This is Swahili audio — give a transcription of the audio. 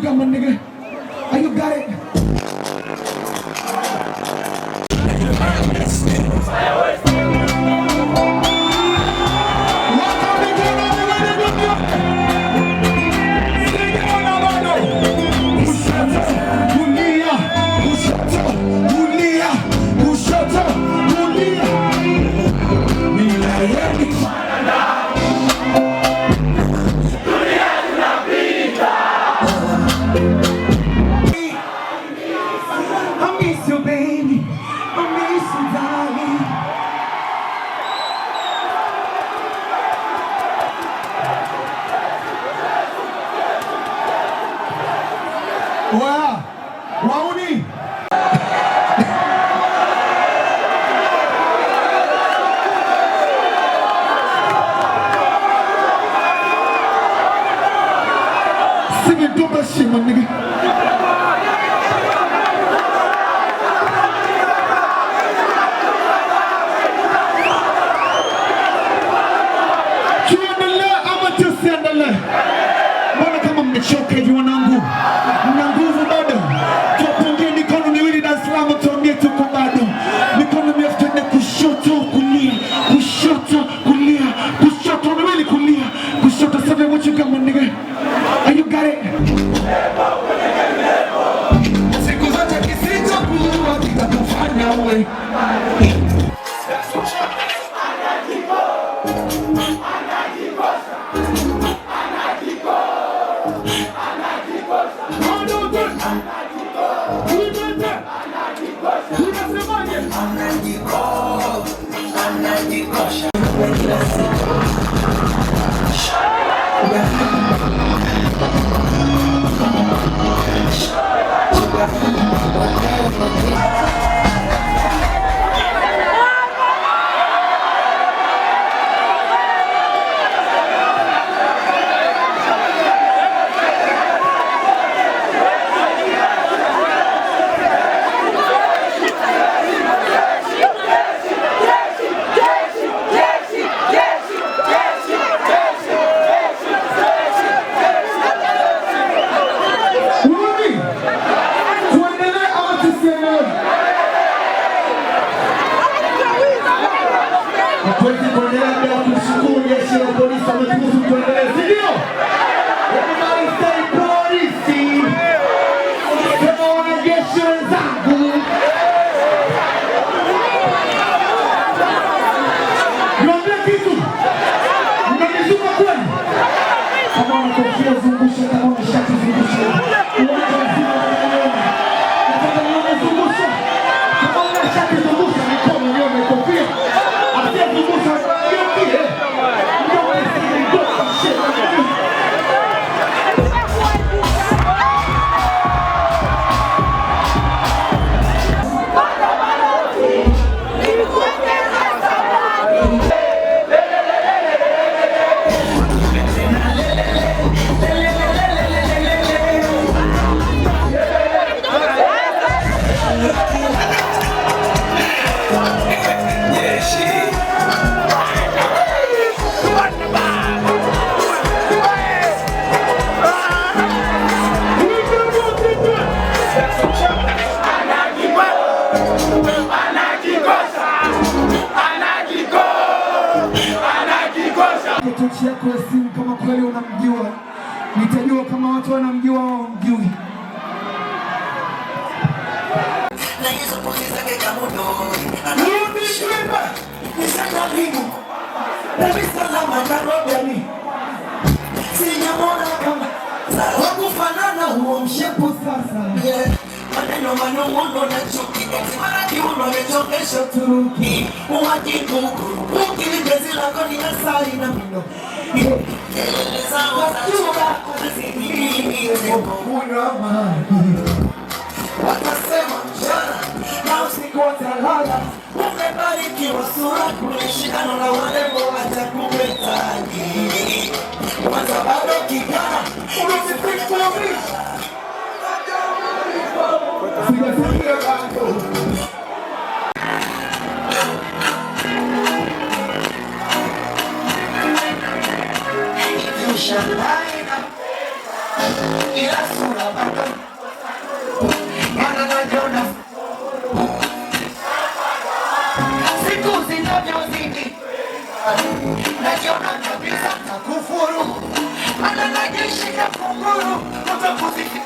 got, my nigga? Are you got it? Wow, Wauni. Sing it, do that shit, my nigga. Tuendelee ama tusiendelee? Mbona kama mmechoka hivi wanangu? Mna nguvu bado? Tupungie mikono miwili Dar es Salaam tuambie tuko bado. Mikono miwili tuende kushoto kulia, kushoto kulia, kushoto miwili kulia, kushoto. Seven, what you got, my nigga? Are you got it? Siku zote kisichokuwa kitakufanya wewe. Tochi yako ya simu kama kweli unamjua. Nitajua kama watu wanamjua au hawamjui. Na hizo pozi zake kama ndoi. Rudi shimba. Nisaka bingu. Dar es Salaam Nairobi. Sijamwona kama hawakufanana huo mshepu sasa. Maneno manunguno na chuki. Mara kiuno amechokesha Turuki. Uwajibu ukilibezi lako ni asali na mino. Eleza watachuka kuzizimini. Una maji watasema mchana na usiku watalala. Umebarikiwa sura kulishikana na warembo watakumetaji. Kwanza bado kijana unasifikwa mwisho. Sijasikia bado. Shalaina ila sura ya kunguru, utapozifika